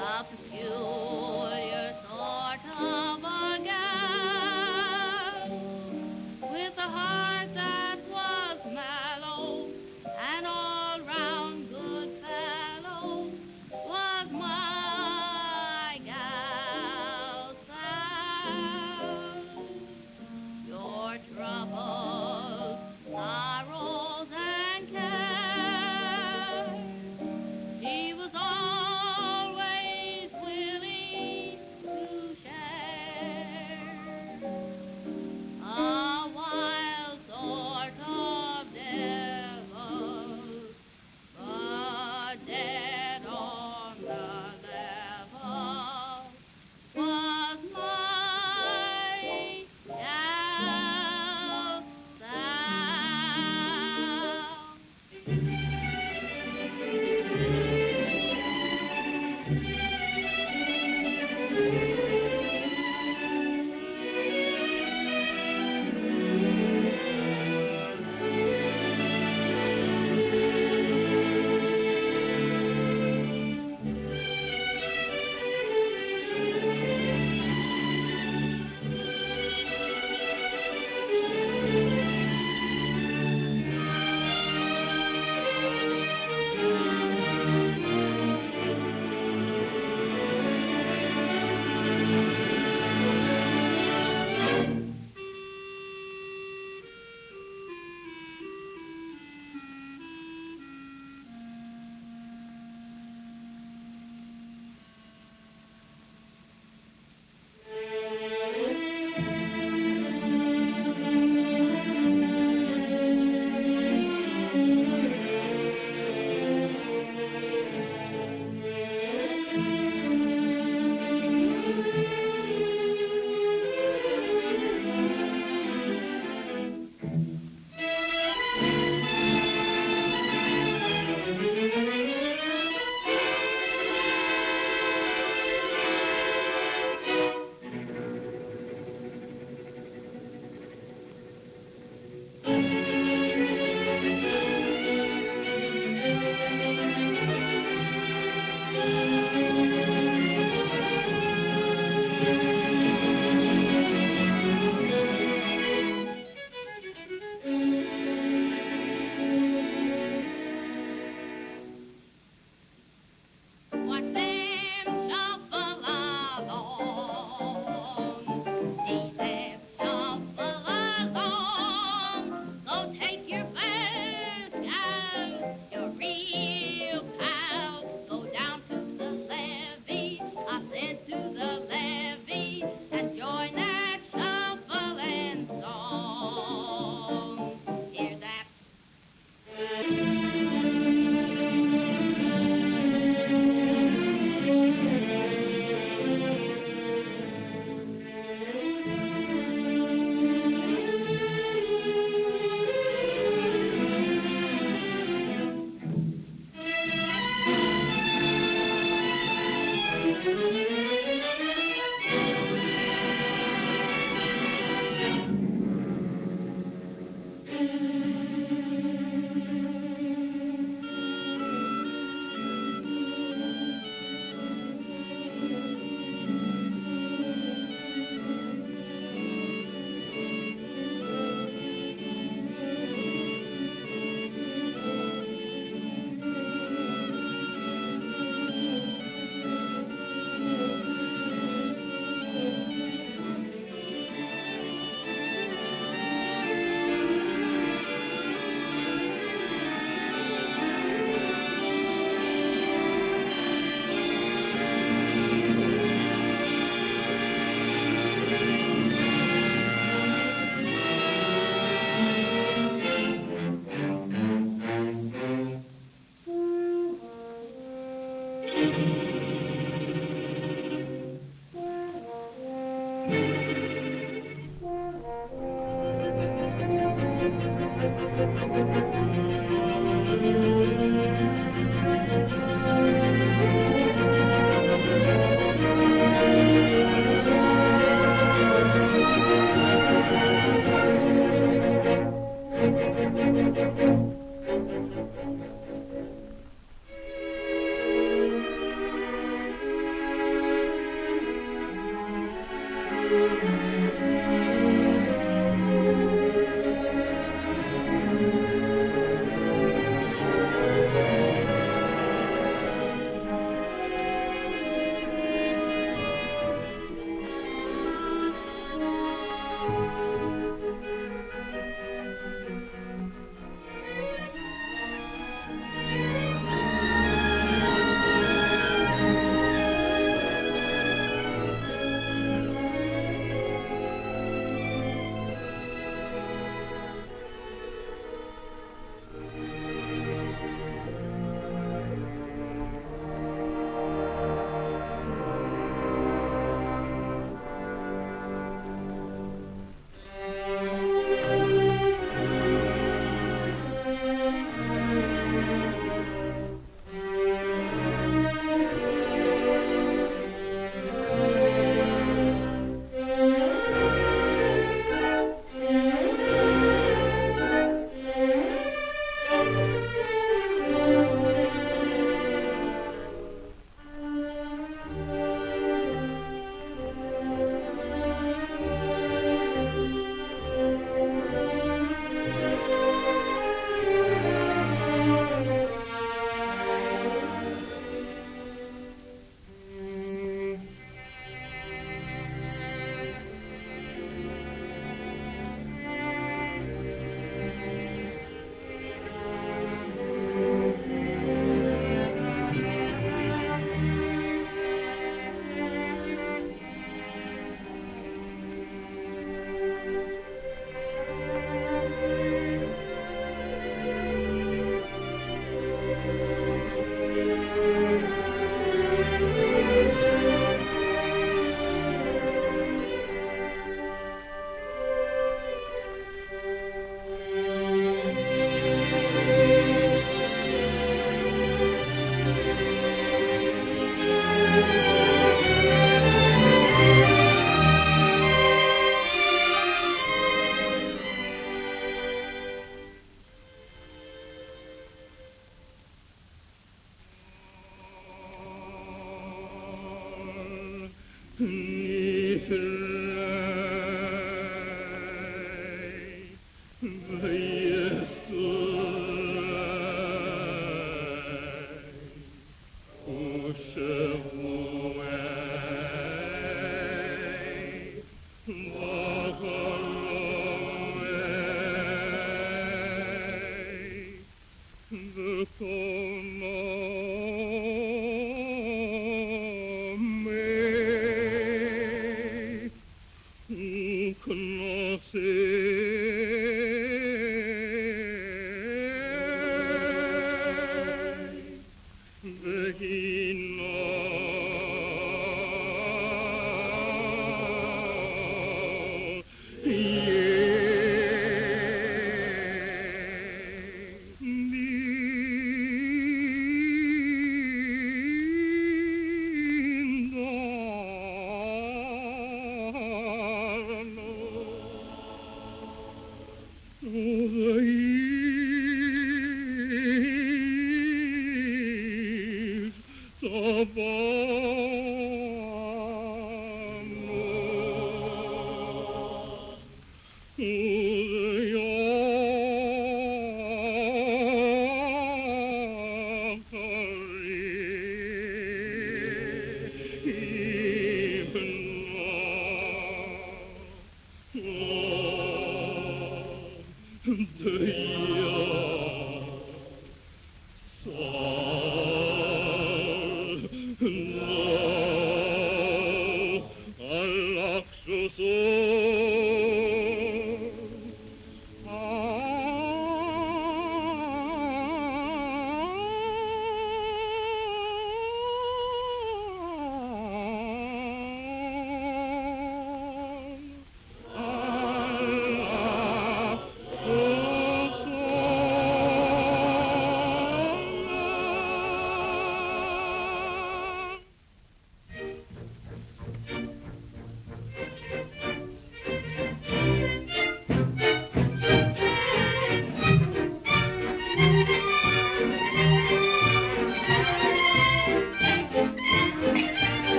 A peculiar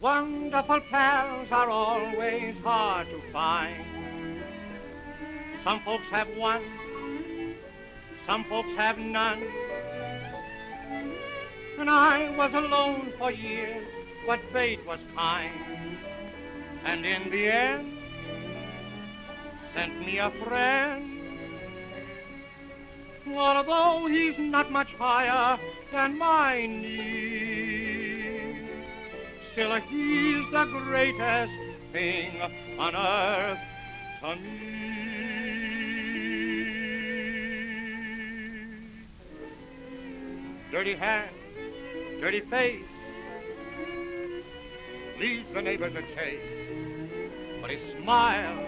Wonderful pals are always hard to find. Some folks have one, some folks have none. And I was alone for years, but fate was kind. And in the end, sent me a friend. Although he's not much higher than my knee, still he's the greatest thing on earth to me. Dirty hands, dirty face, leads the neighbors a chase, but his smile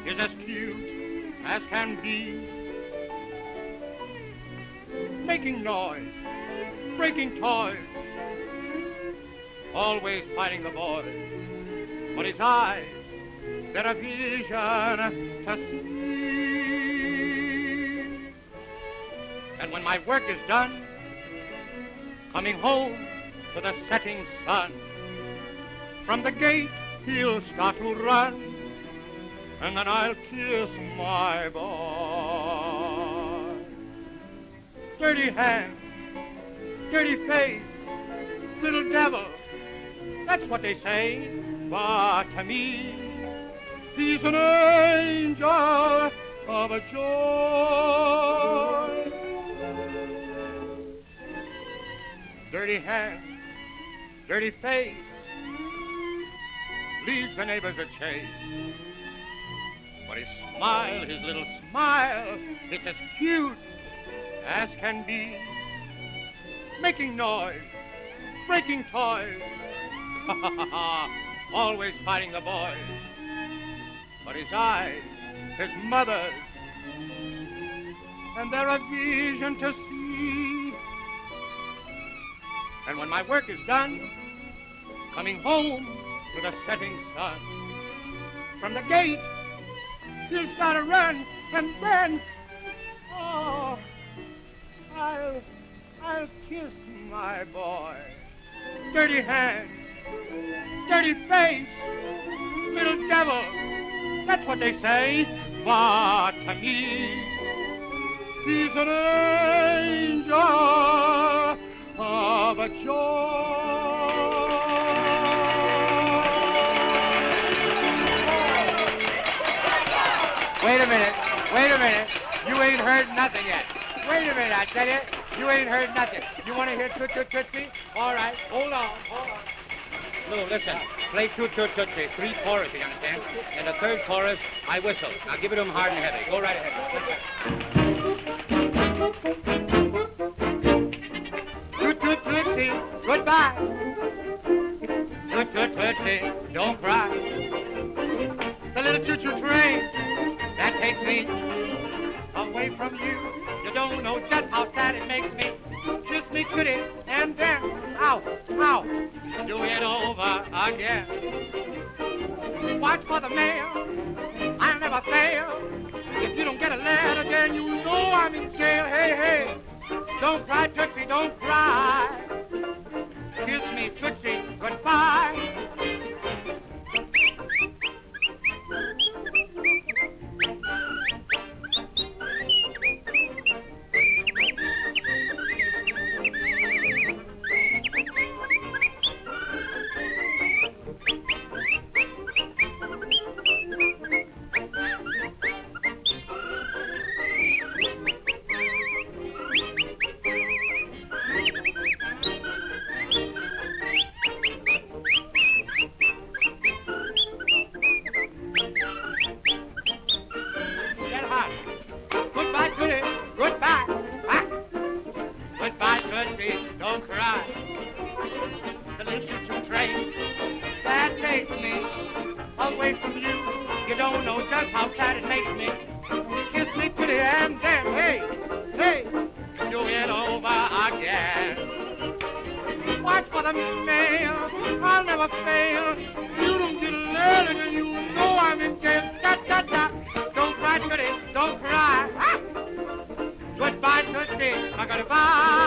is as cute as can be. Making noise, breaking toys, always fighting the boys, but his eyes, they're a vision to see. when my work is done, coming home to the setting sun, from the gate he'll start to run, and then I'll kiss my boy. Dirty hands, dirty face, little devil, that's what they say. But to me, he's an angel of a joy. Dirty hands, dirty face, leads the neighbors a chase. But his smile, his little smile, it's as cute as can be. Making noise, breaking toys, always fighting the boys. But his eyes, his mother's, and they're a vision to see. And when my work is done, coming home to the setting sun, from the gate, he'll start to run, and then, oh, I'll kiss my boy. Dirty hands, dirty face, little devil, that's what they say. But to me, he's an angel of a joy. Wait a minute. You ain't heard nothing yet. Wait a minute, I tell you. You ain't heard nothing. You want to hear Toot Toot Tootsie? All right, hold on. Lou, listen. Play Toot Toot Tootsie. 3 choruses, you understand? And the 3rd chorus, I whistle. Now give it to him hard and heavy. Go right ahead. Toot Toot Tootsie, goodbye. Toot Toot Tootsie, don't cry. The little choo-choo train that takes me away from you. You don't know just how sad it makes me. Kiss me goody, and then, ow, do it over again. Watch for the mail, I'll never fail. If you don't get a letter, then you know I'm in jail. Hey, don't cry, Tootsie, don't cry. Kiss me, Tootsie, goodbye. Don't cry. The little choo-choo train that takes me away from you. You don't know just how sad it makes me. Kiss me to the end, then hey, do it over again. Watch for the mail, I'll never fail. You don't get a letter, and you know I'm in jail. Da. Don't cry, Tootsie, don't cry. Ah! Goodbye, Tootsie, goodbye.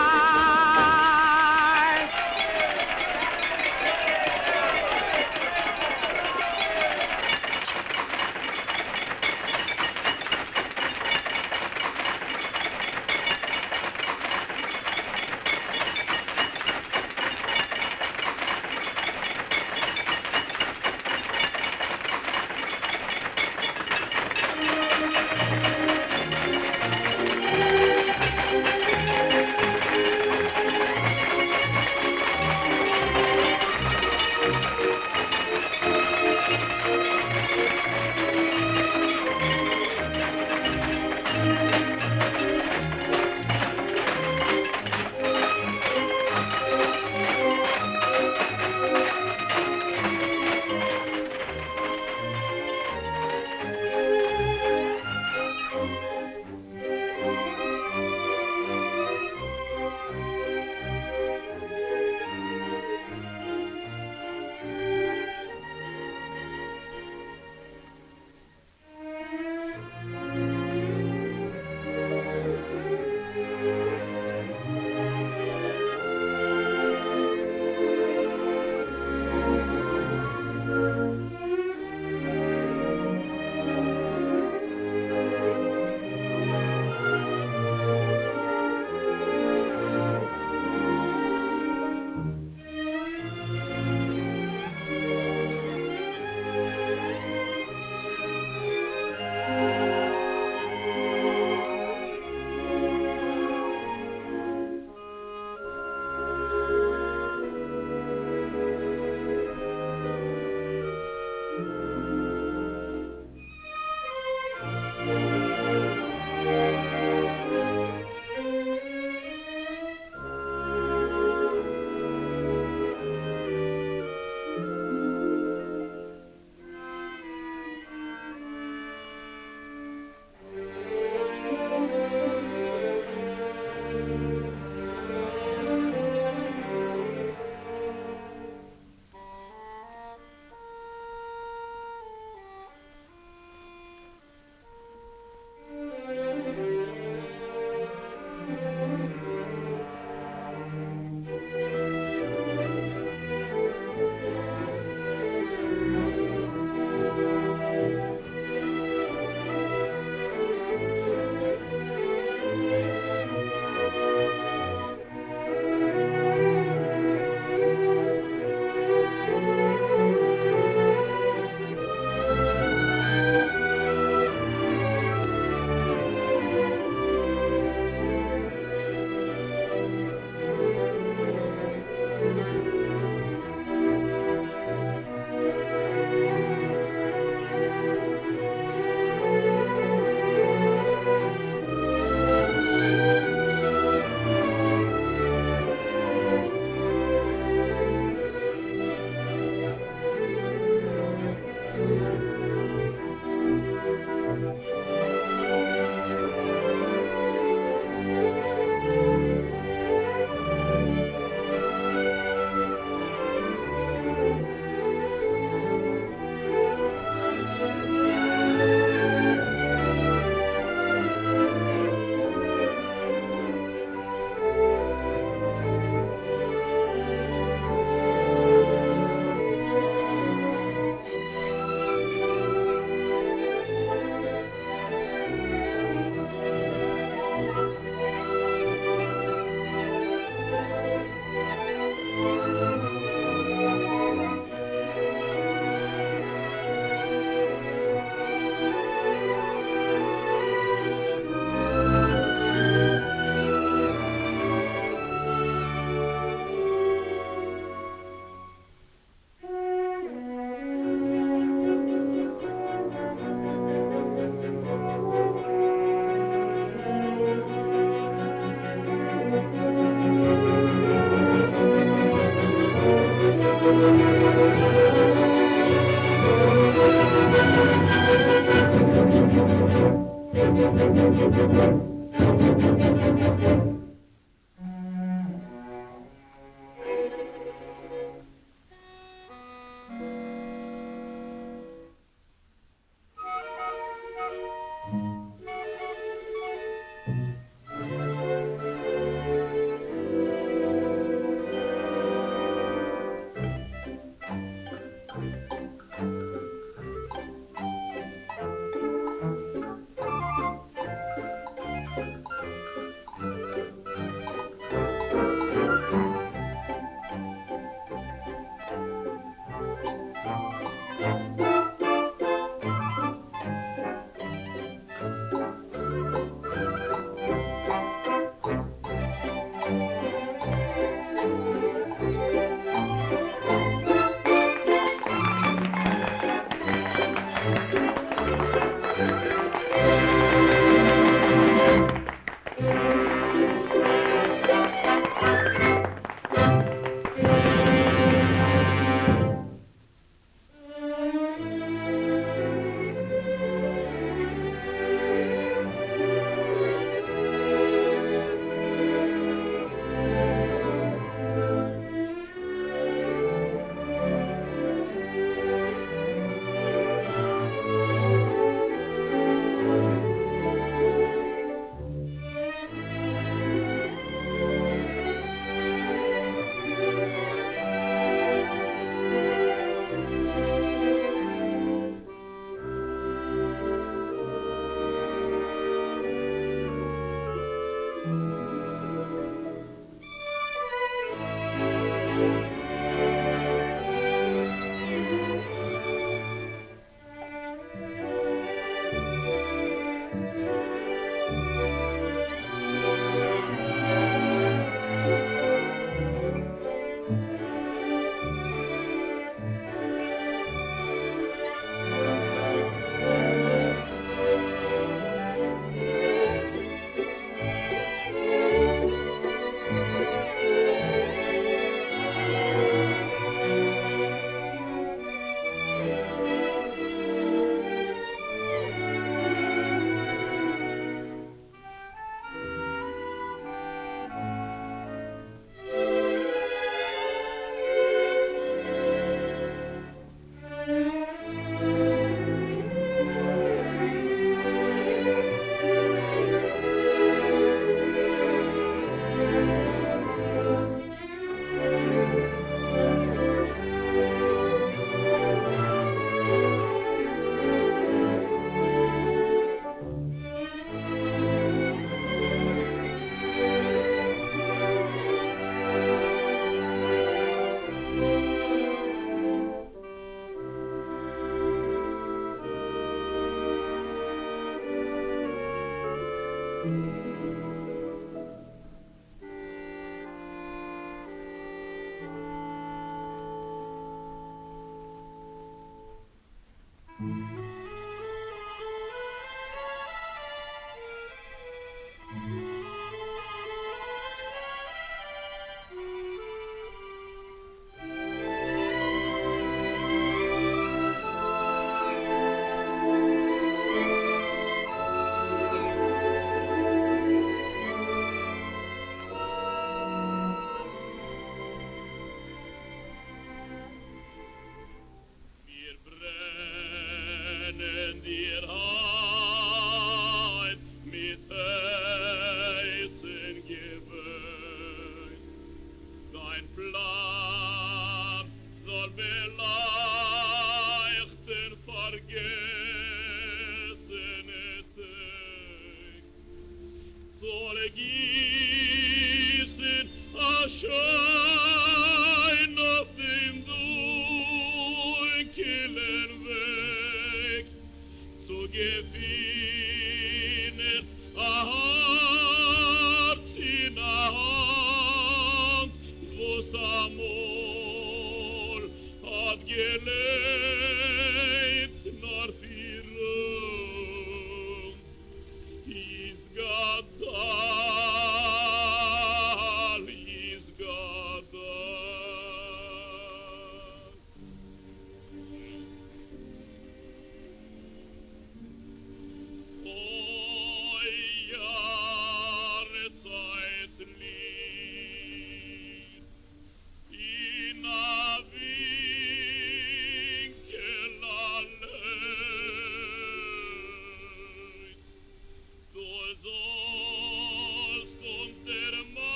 sollst uns ermahnen,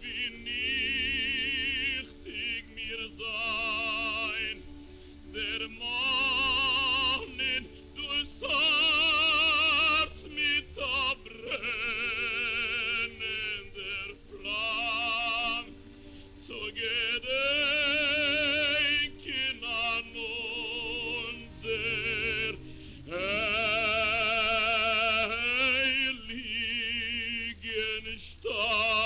wie nichtig mir sein, ermahnen durchs Herz mit der brennender Flamm, zu gedenken an unser heiligen Stadt.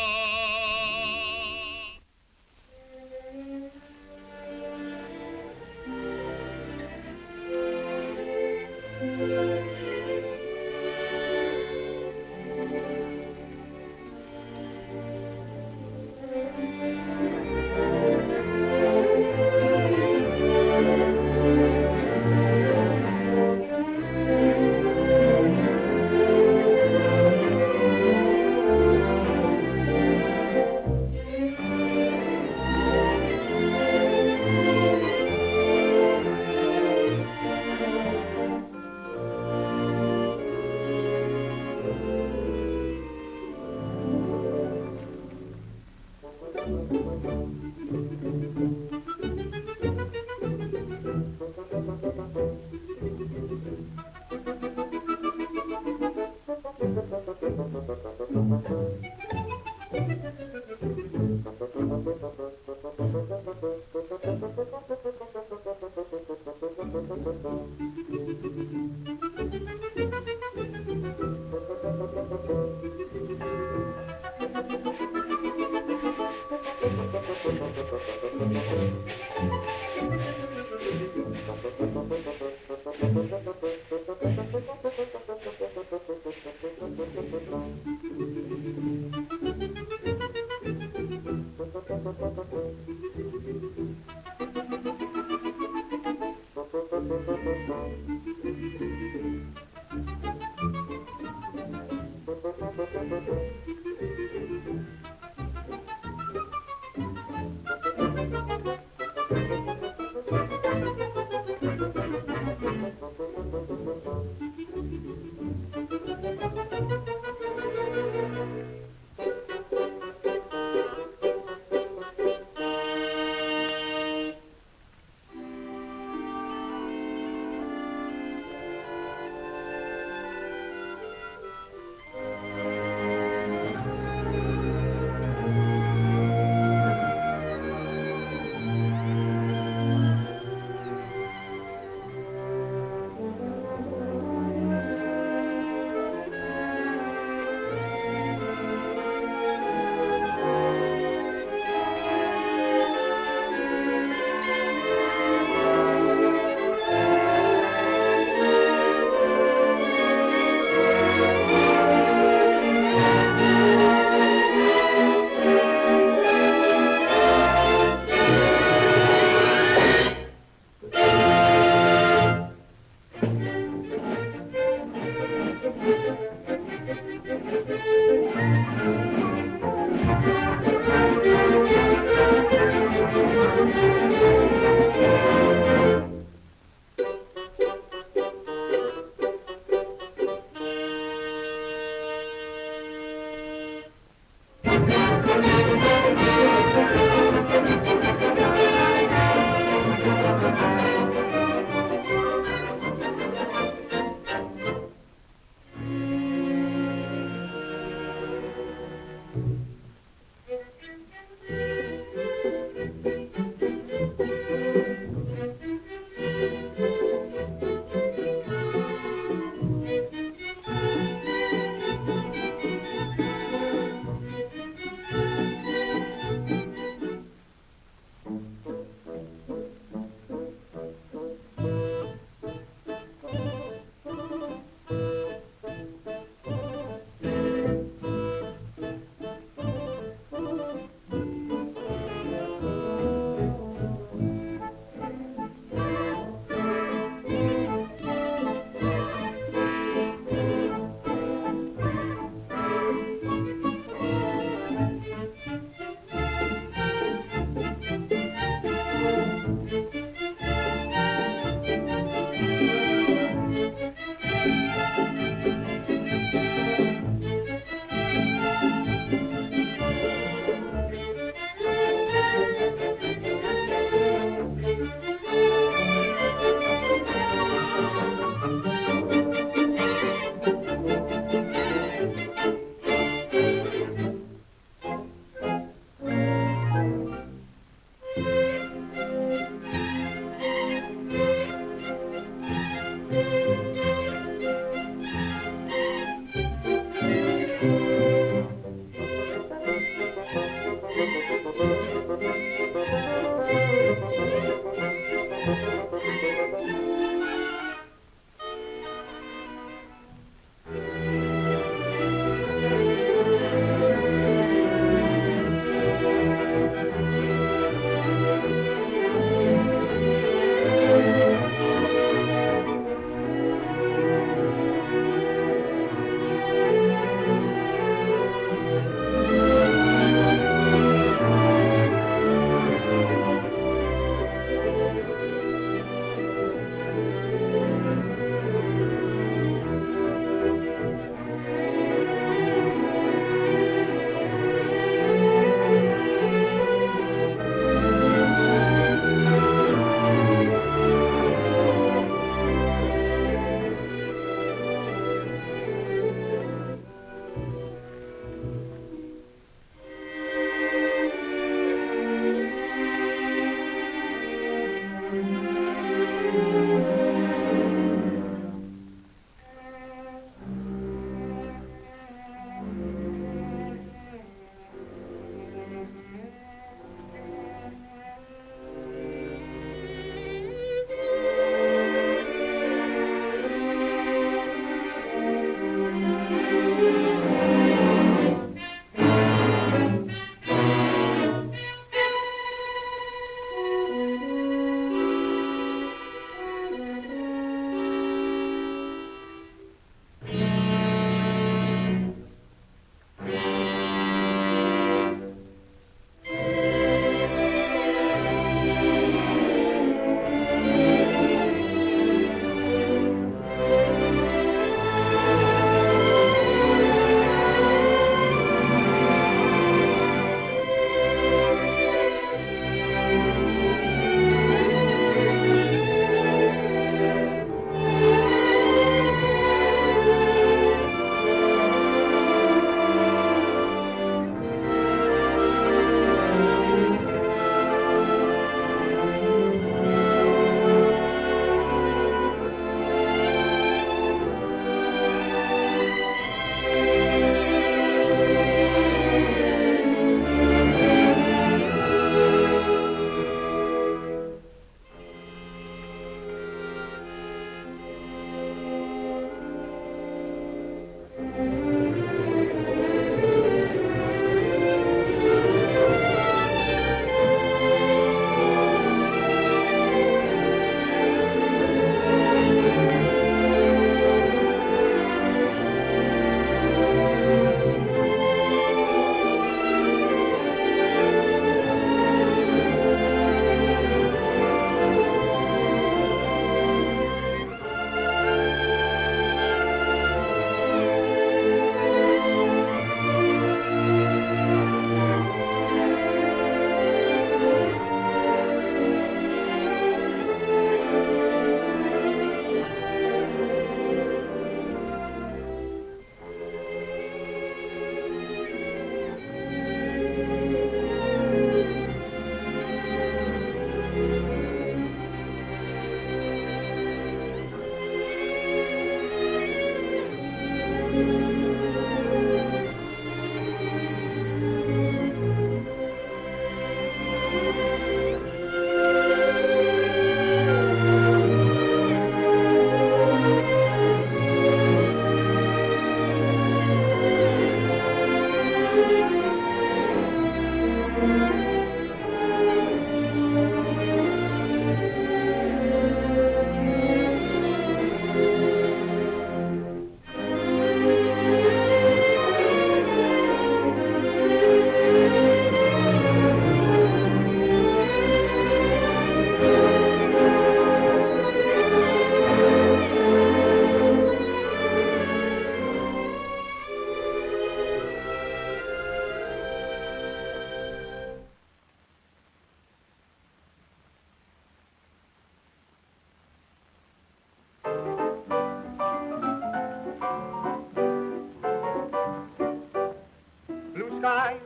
skies,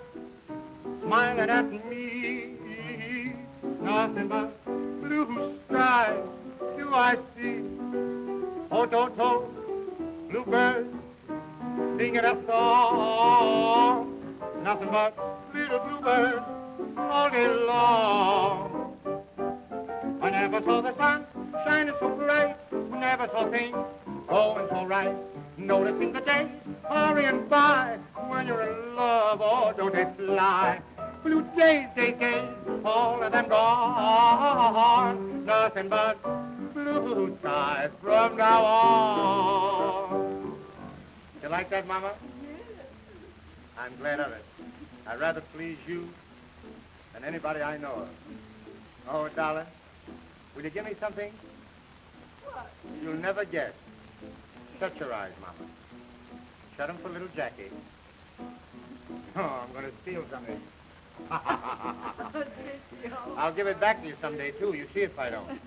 smiling at me. Nothing but blue skies do I see. Oh, to, bluebirds singing a song. Nothing but little bluebirds all day long. I never saw the sun shining so bright, never saw things going so right. Noticing the days hurrying by, when you're in love, oh, don't they fly? Blue days, all of them gone. Nothing but blue skies from now on. You like that, Mama? I'm glad of it. I'd rather please you than anybody I know of. Oh, darling, will you give me something? What? You'll never guess. Shut your eyes, Mama. Shut them for little Jackie. Oh, I'm going to steal something. I'll give it back to you someday, too. You see if I don't.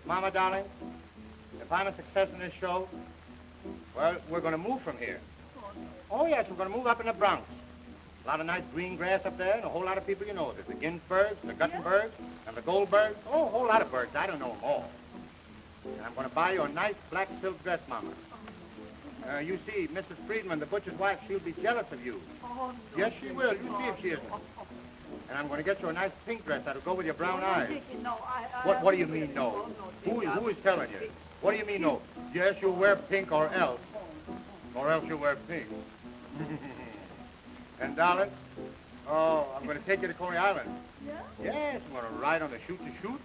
Mama, darling, if I'm a success in this show, well, we're going to move from here. Oh, yes, we're going to move up in the Bronx. A lot of nice green grass up there and a whole lot of people you know. There's the Ginsbergs, the Guttenbergs, and the Goldbergs. Oh, a whole lot of birds. I don't know them all. And I'm going to buy you a nice black silk dress, Mama. You see, Mrs. Friedman, the butcher's wife, she'll be jealous of you. Oh, no. Yes, she will. You see if she isn't. And I'm going to get you a nice pink dress that'll go with your brown eyes. No, What do you mean, no? Who is telling you? What do you mean, no? Yes, you'll wear pink or else. Or else you'll wear pink. And, darling, oh, I'm going to take you to Coney Island. Yeah? Yes, I'm going to ride on the chute-to-chute.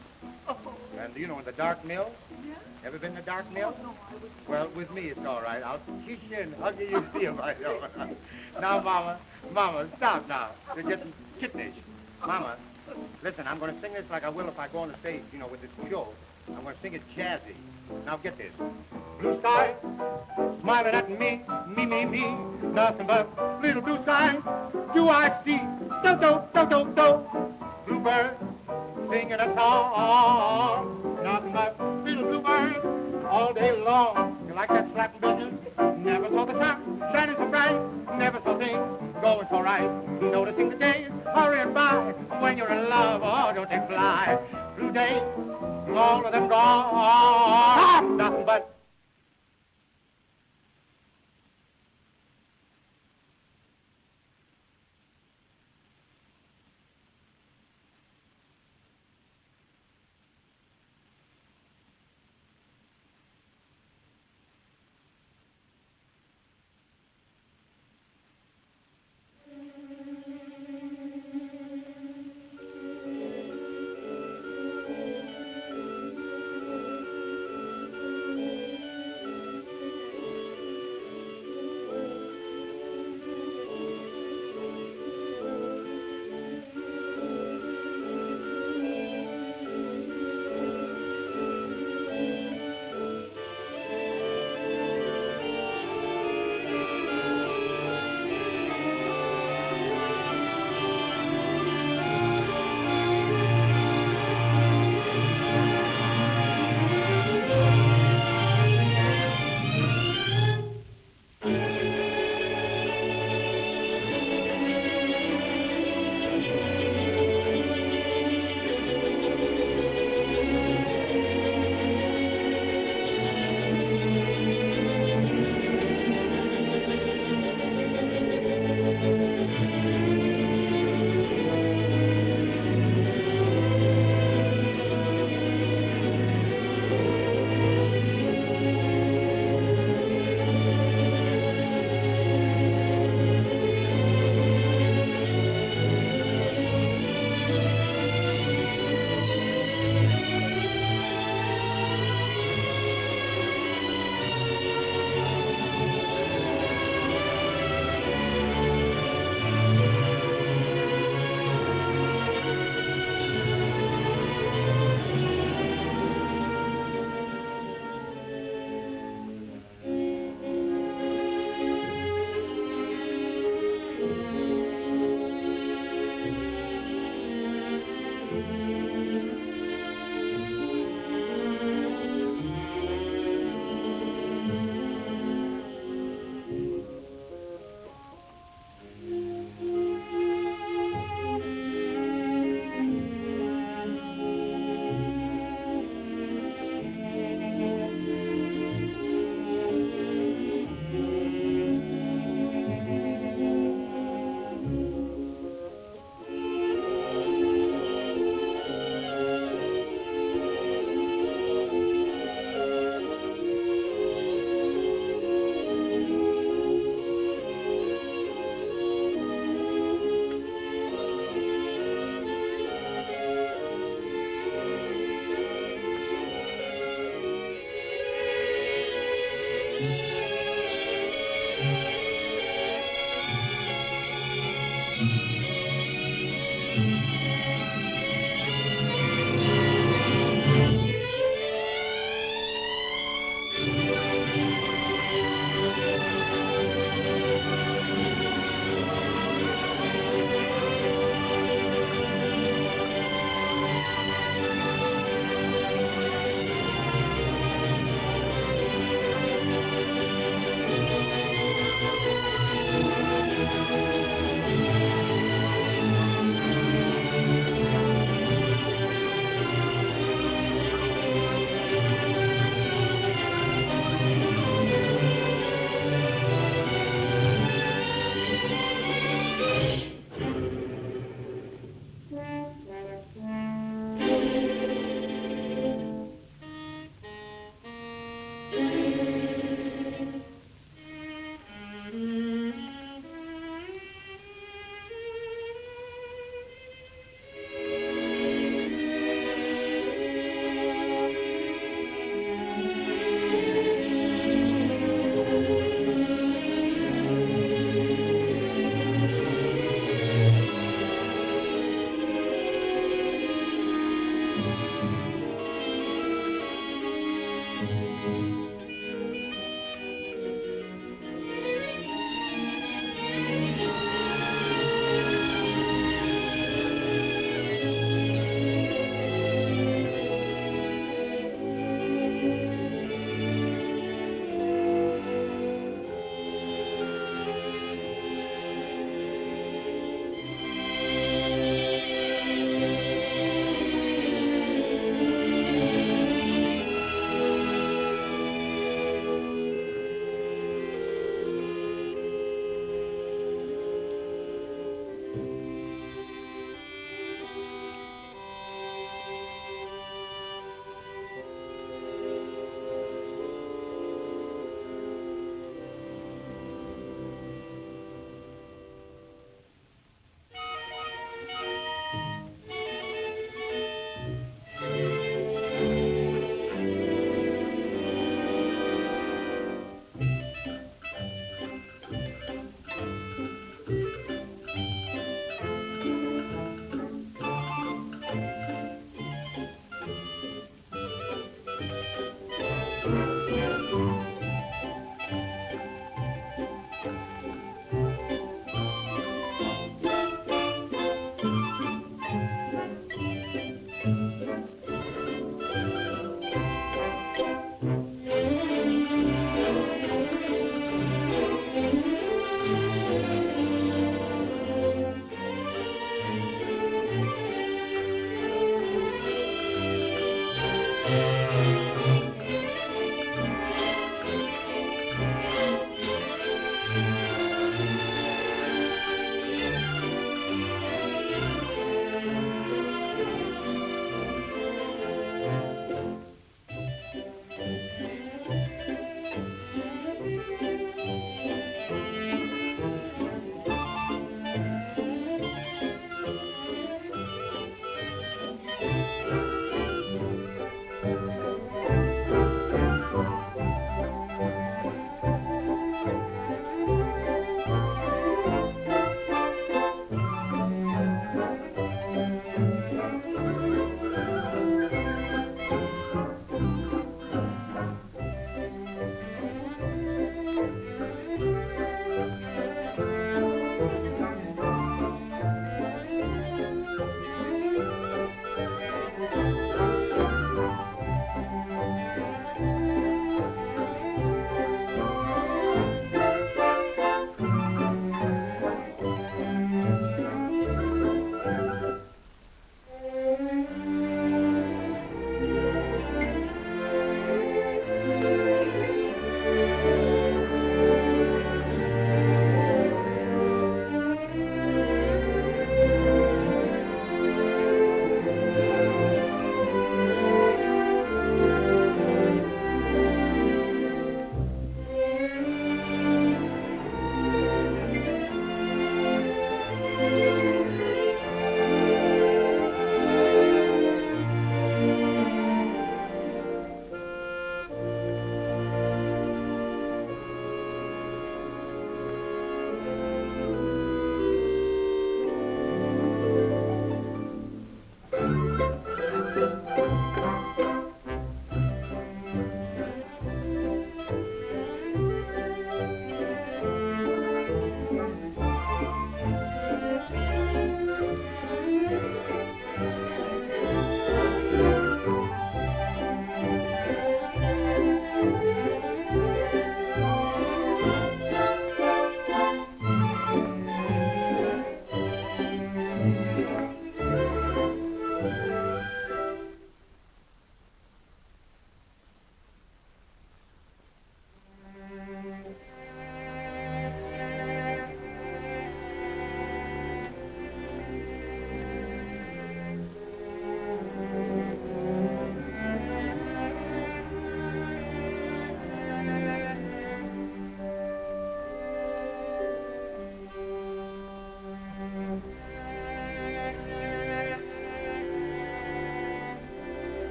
Oh. And, you know, in the dark mill. Yeah? Ever been in the dark mill? Oh, no, I would... Well, with me, it's all right. I'll kiss you and hug you, you see if I don't. Now, Mama, stop now. You're getting kittenish. Mama, listen, I'm going to sing this like I will if I go on the stage, you know, with this show. I'm going to sing it jazzy. Now, get this. Blue sky, smiling at me, me. Nothing but little blue skies do I see. Do. Bluebird singing a song. Nothing but little bluebirds all day long. You like that slapping business? Never saw the sun shining so bright. Never saw things going so right. Noticing the days hurrying by. When you're in love, oh, don't they fly? Blue days, all of them gone. Nothing but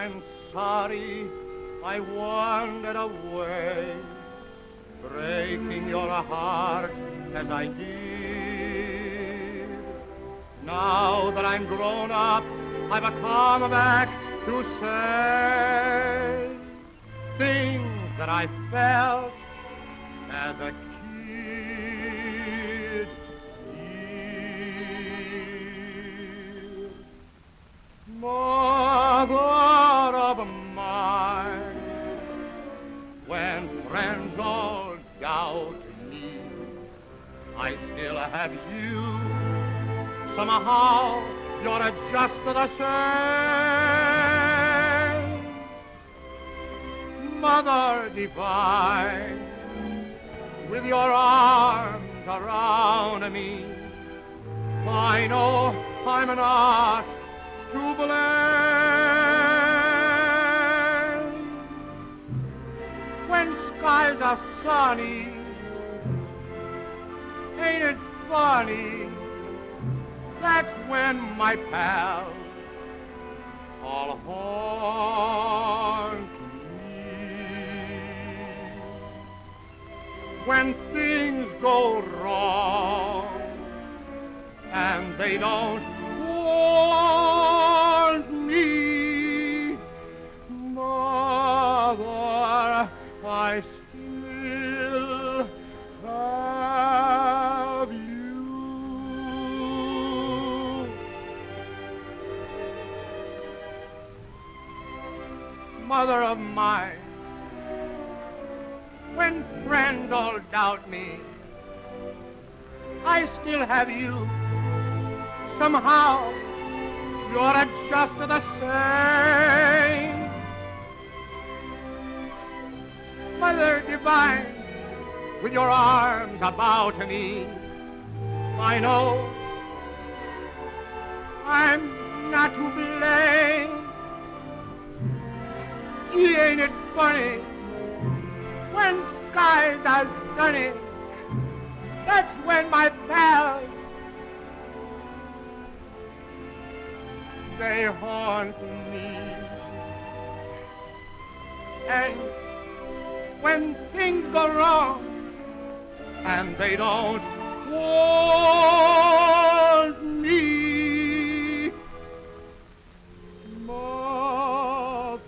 and sorry I wandered away, breaking your heart as I did. Now that I'm grown up, I've come back to say things that I felt as a kid. Dear mother of mine, when friends all doubt me, I still have you. Somehow you're just the same. Mother divine, with your arms around me, I know I'm not to blame. When skies are sunny, ain't it funny? That's when my pals all haunt me. When things go wrong and they don't want me, Mother, I still have you. Mother of mine, when friends all doubt me, I still have you. Somehow you're just the same. Mother divine, with your arms about me, I know I'm not to blame. Gee, ain't it funny, when skies are sunny, that's when my pals, they haunt me. And when things go wrong and they don't want me, Mother,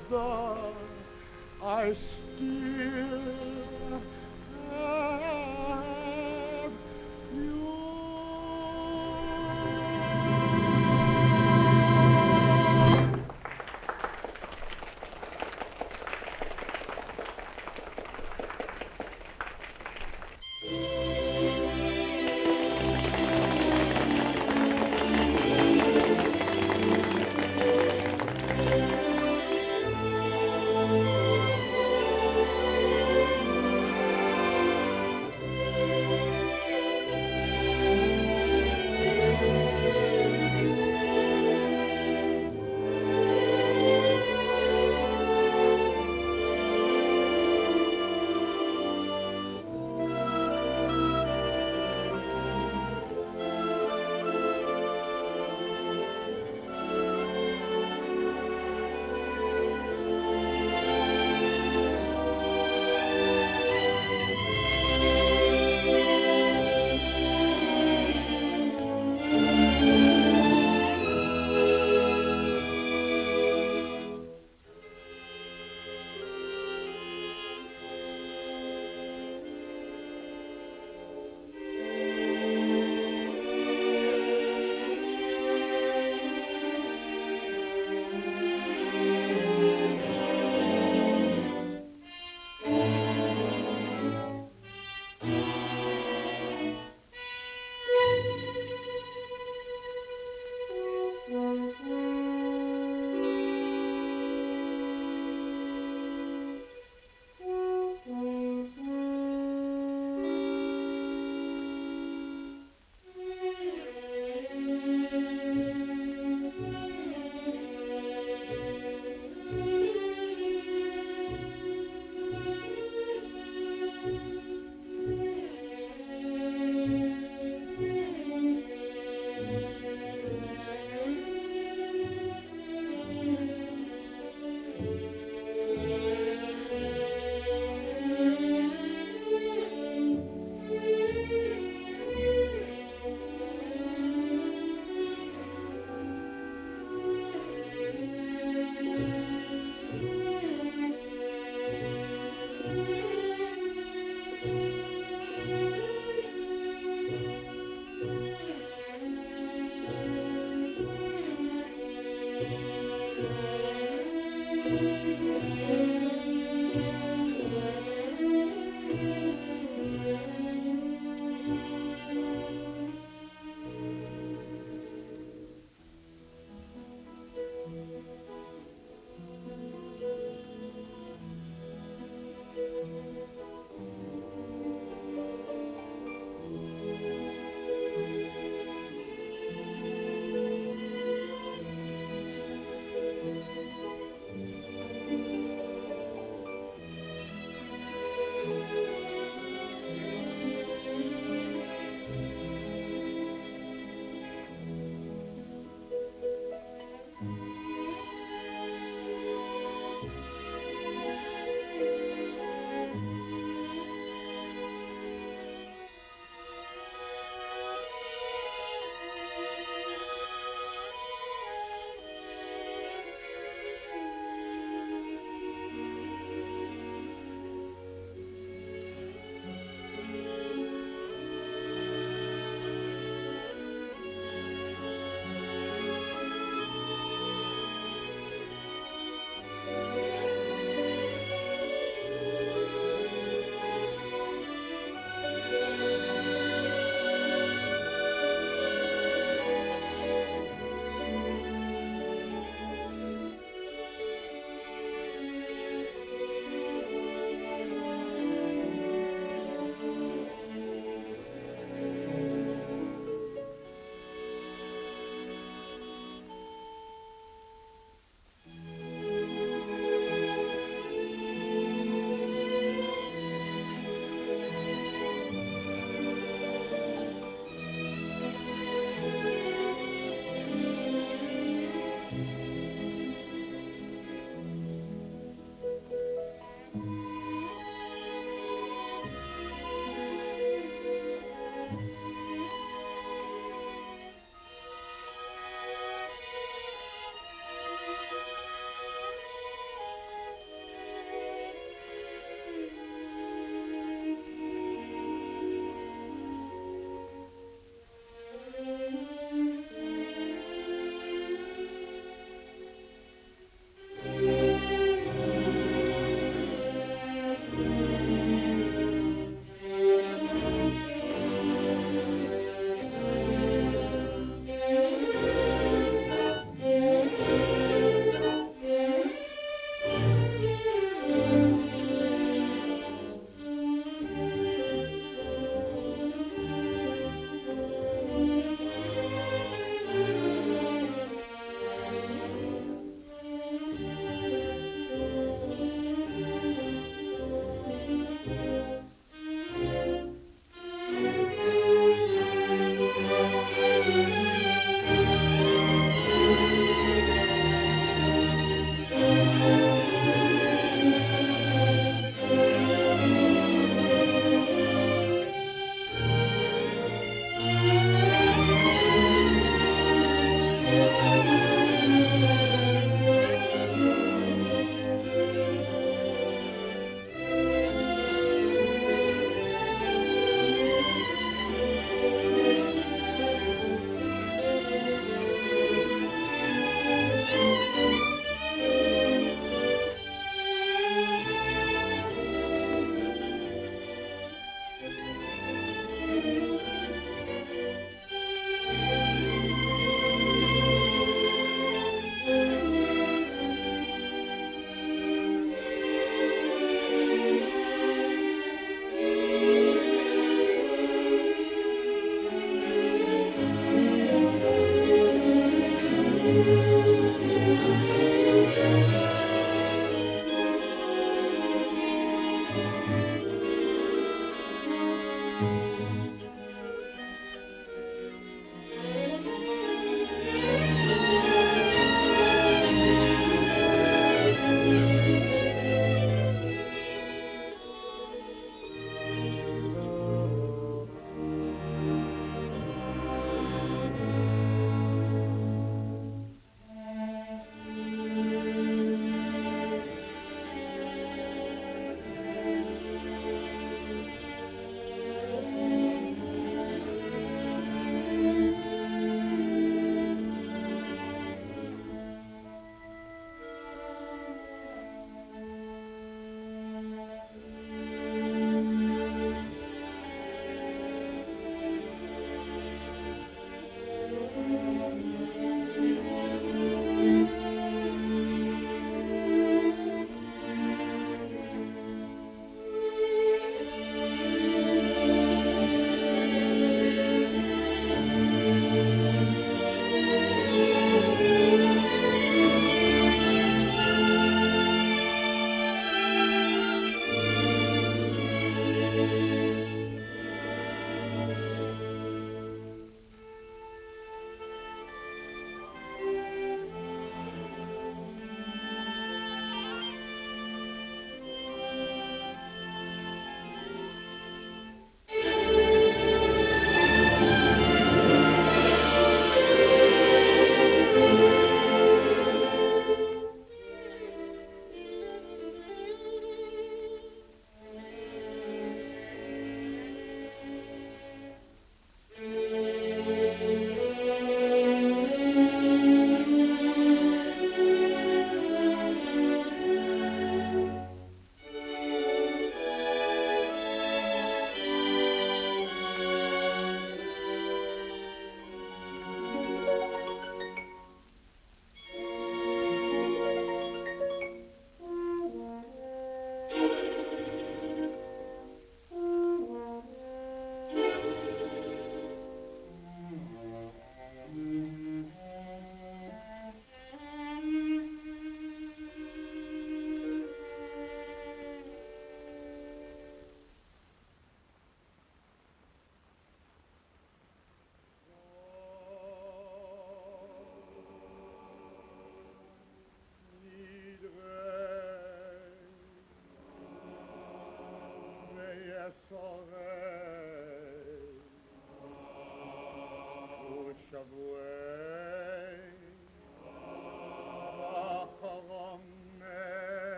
I still have you.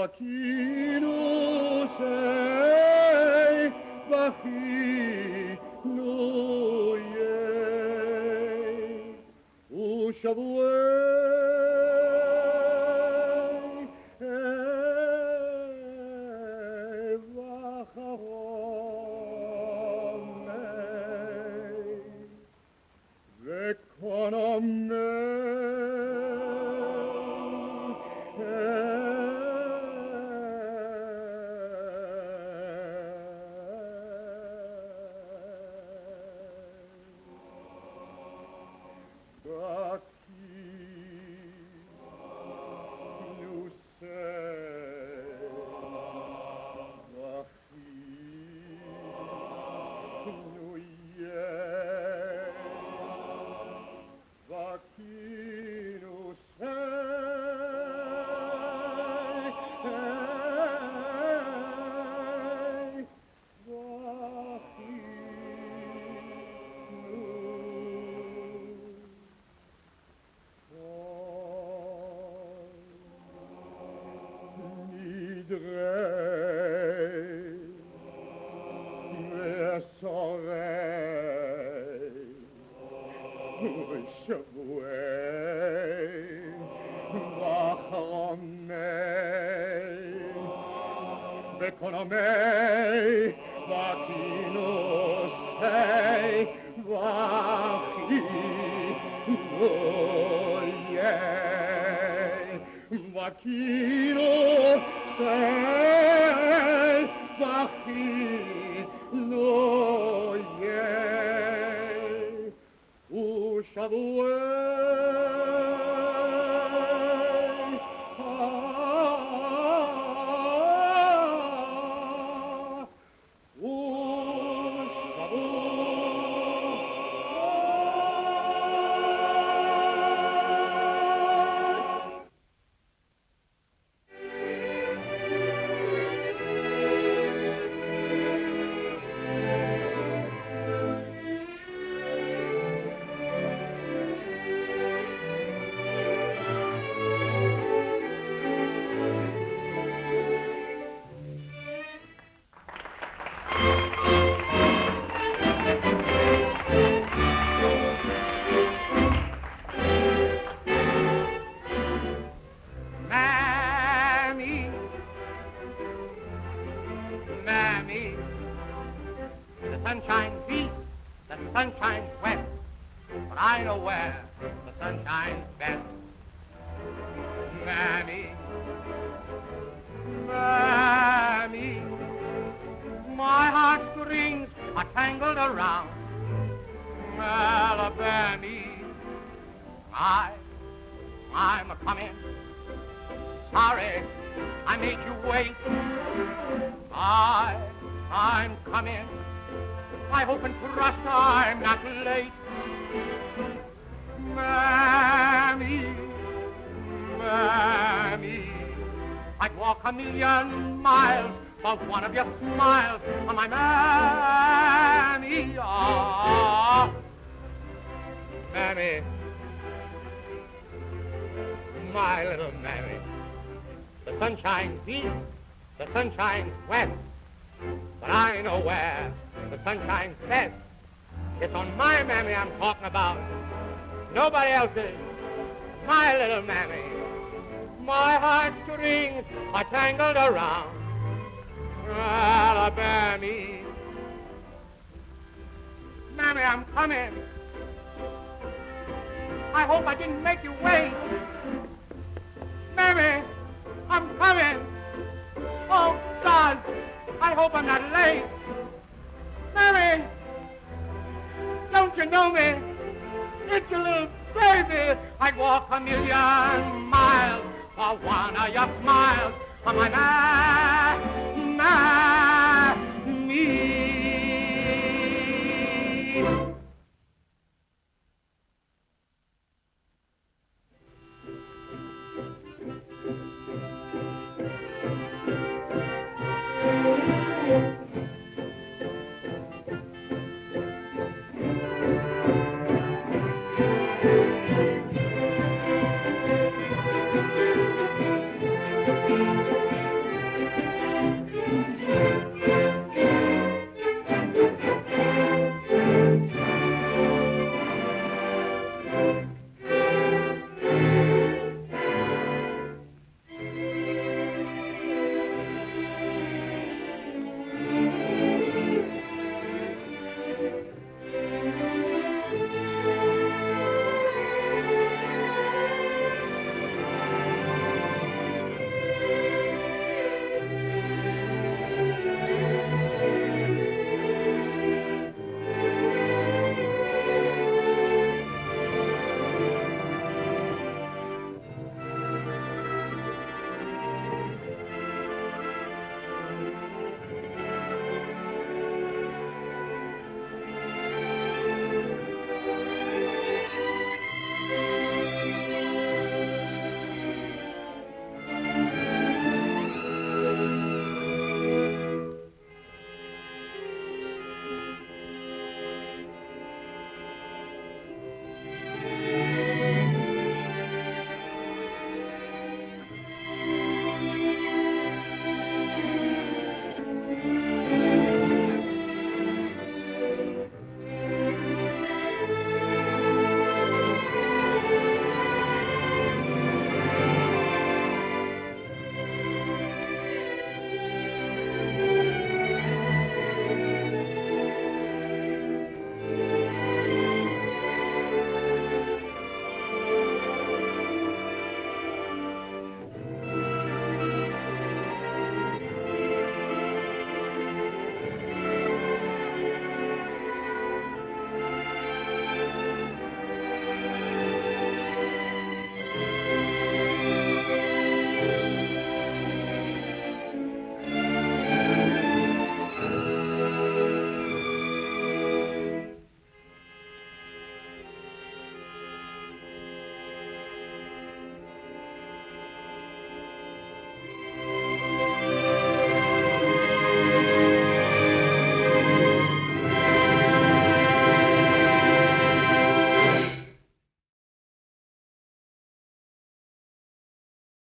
Vakino sei, vakino ei, ushavuei, vacharomei, Economei, vakino sei, vakino ei, vakino sei, vakino ei, ushavuei. Mammy, the sun shines east, the sun shines west, but I know where the sun shines best. Mammy, Mammy, my heartstrings are tangled around Alabama. I'm a-coming. Sorry I made you wait. I'm coming. I hope and trust I'm not late. Mammy, Mammy, I'd walk 1,000,000 miles for one of your smiles. Oh, my Mammy, oh. Mammy, my little Mammy, the sun shines east, the sun shines west, but I know where the sun shines best. It's on my Mammy I'm talking about, nobody else's, my little Mammy. My heartstrings are tangled around Alabama. Mammy, I'm coming. I hope I didn't make you wait. Mammy, I'm coming. Oh, God, I hope I'm not late. Mammy, don't you know me? It's your little baby. I'd walk 1,000,000 miles for one of your smiles. Oh, my Mammy.